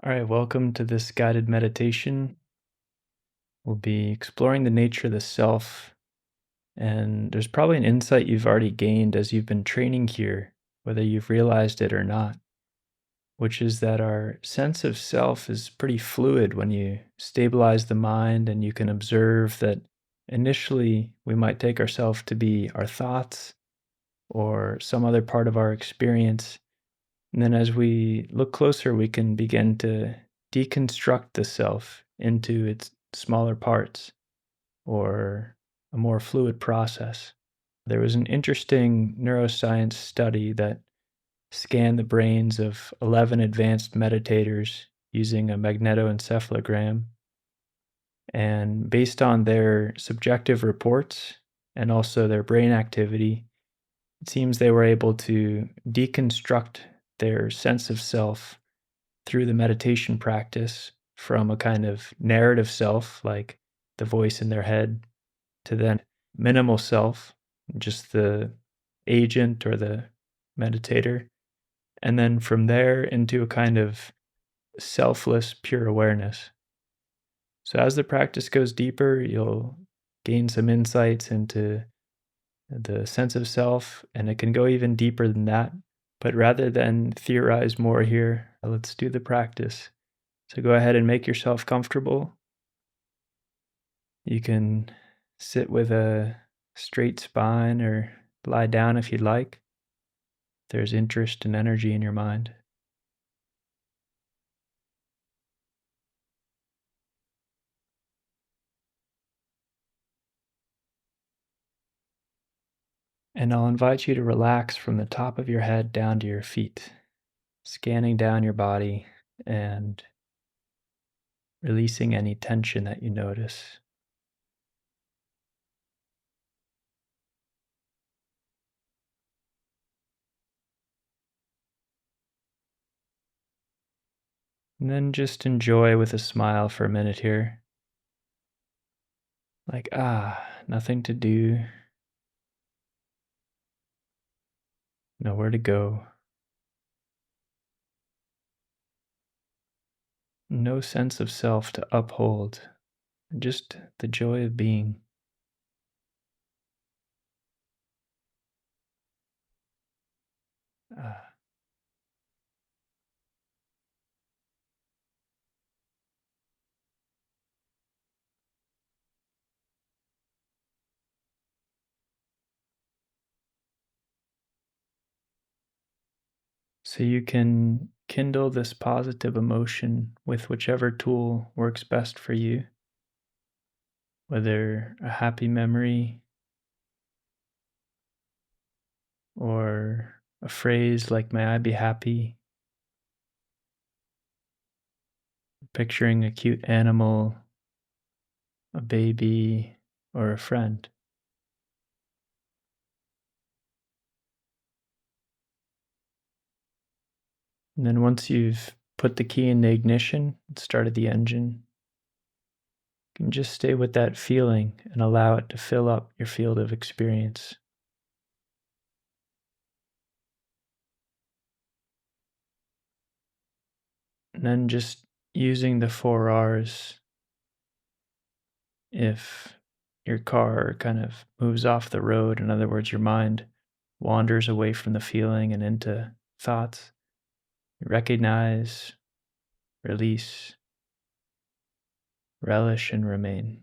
All right, welcome to this guided meditation. We'll be exploring the nature of the self, and there's probably an insight you've already gained as you've been training here, whether you've realized it or not, which is that our sense of self is pretty fluid when you stabilize the mind and you can observe that initially we might take ourselves to be our thoughts or some other part of our experience. And then as we look closer, we can begin to deconstruct the self into its smaller parts or a more fluid process. There was an interesting neuroscience study that scanned the brains of 11 advanced meditators using a magnetoencephalogram. And based on their subjective reports and also their brain activity, it seems they were able to deconstruct their sense of self through the meditation practice from a kind of narrative self, like the voice in their head, to then minimal self, just the agent or the meditator. And then from there into a kind of selfless, pure awareness. So as the practice goes deeper, you'll gain some insights into the sense of self, and it can go even deeper than that. But rather than theorize more here, let's do the practice. So go ahead and make yourself comfortable. You can sit with a straight spine or lie down if you'd like. There's interest and energy in your mind. And I'll invite you to relax from the top of your head down to your feet, scanning down your body and releasing any tension that you notice. And then just enjoy with a smile for a minute here. Like, nothing to do, nowhere to go, no sense of self to uphold, just the joy of being. Ah. So you can kindle this positive emotion with whichever tool works best for you, whether a happy memory or a phrase like, may I be happy, picturing a cute animal, a baby, or a friend. And then once you've put the key in the ignition and started the engine, you can just stay with that feeling and allow it to fill up your field of experience. And then just using the 4 R's, if your car kind of moves off the road, in other words, your mind wanders away from the feeling and into thoughts, recognize, release, relish, and remain.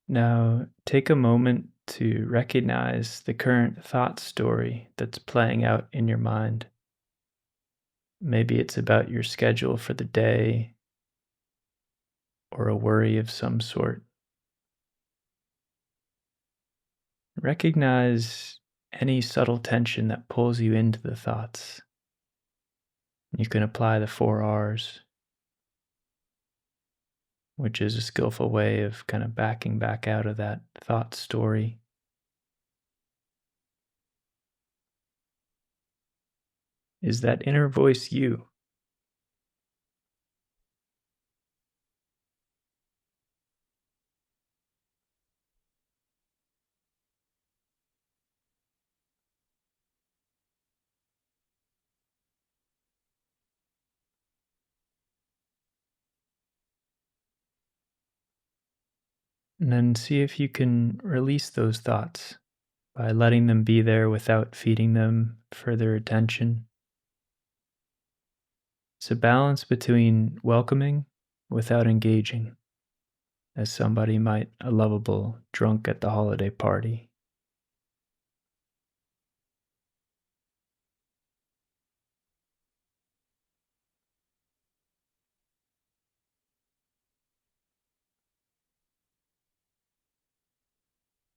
Now, take a moment to recognize the current thought story that's playing out in your mind. Maybe it's about your schedule for the day or a worry of some sort. Recognize any subtle tension that pulls you into the thoughts. You can apply the 4 R's, which is a skillful way of kind of backing back out of that thought story. Is that inner voice you? And then see if you can release those thoughts by letting them be there without feeding them further attention. It's a balance between welcoming without engaging, as somebody might a lovable drunk at the holiday party.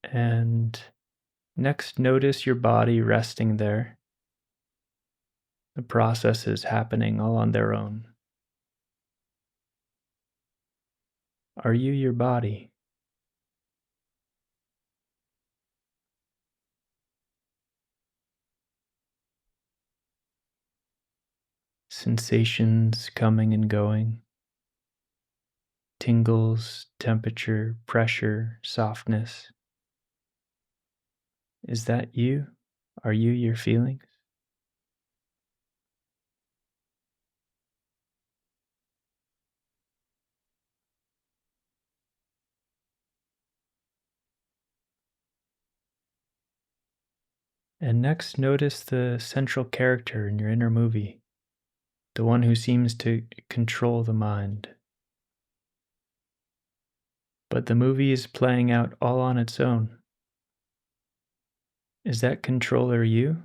And next, notice your body resting there, the processes happening all on their own. Are you your body? Sensations coming and going, tingles, temperature, pressure, softness. Is that you? Are you your feelings? And next, notice the central character in your inner movie, the one who seems to control the mind. But the movie is playing out all on its own. Is that controller you?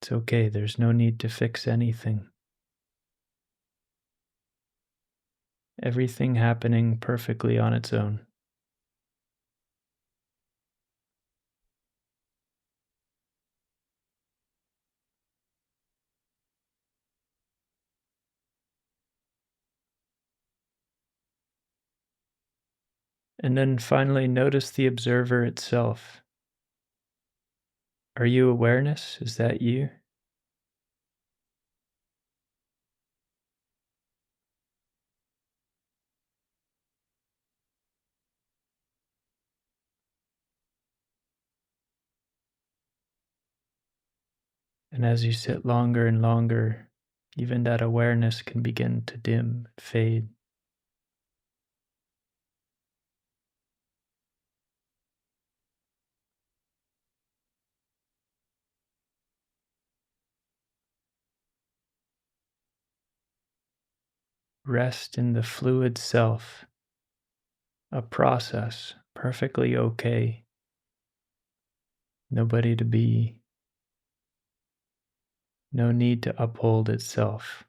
It's okay, there's no need to fix anything. Everything happening perfectly on its own. And then finally, notice the observer itself. Are you awareness? Is that you? And as you sit longer and longer, even that awareness can begin to dim, fade. Rest in the fluid self, a process, perfectly okay. Nobody to be, no need to uphold itself.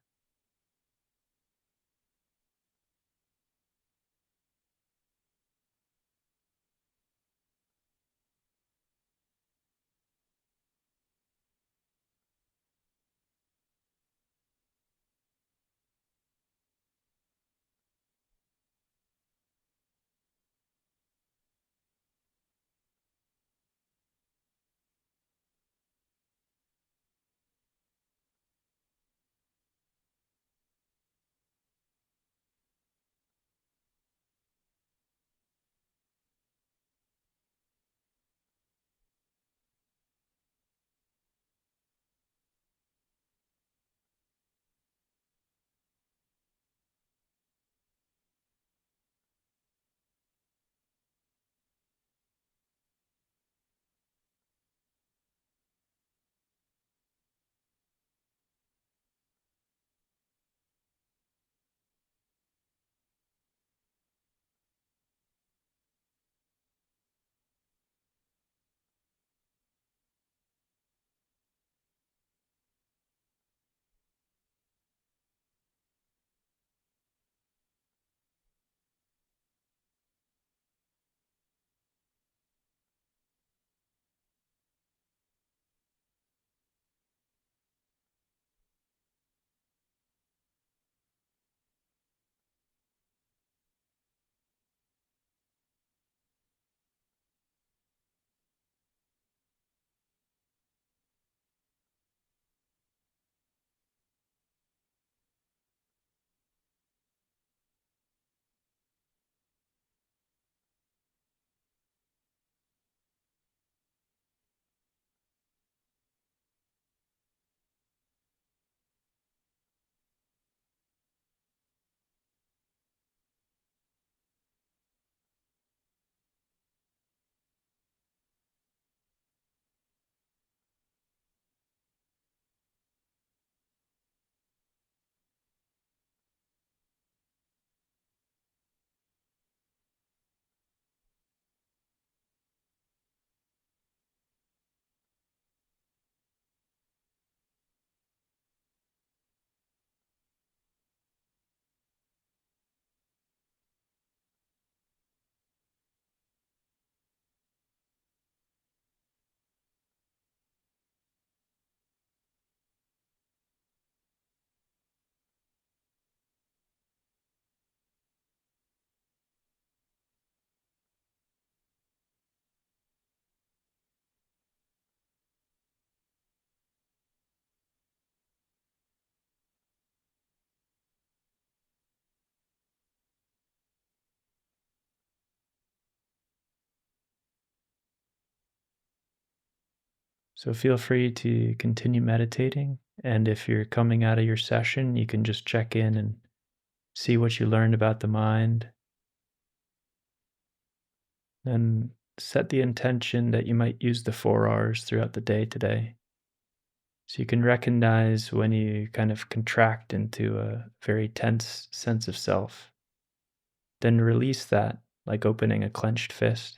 So feel free to continue meditating. And if you're coming out of your session, you can just check in and see what you learned about the mind. And set the intention that you might use the 4 R's throughout the day today. So you can recognize when you kind of contract into a very tense sense of self. Then release that like opening a clenched fist.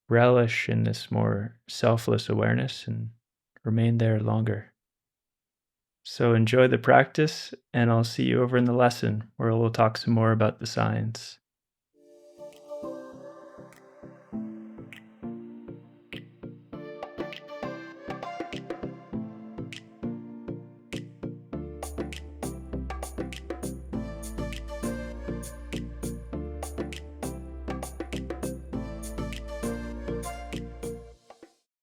Relish in this more selfless awareness and remain there longer. So enjoy the practice, and I'll see you over in the lesson where we'll talk some more about the science.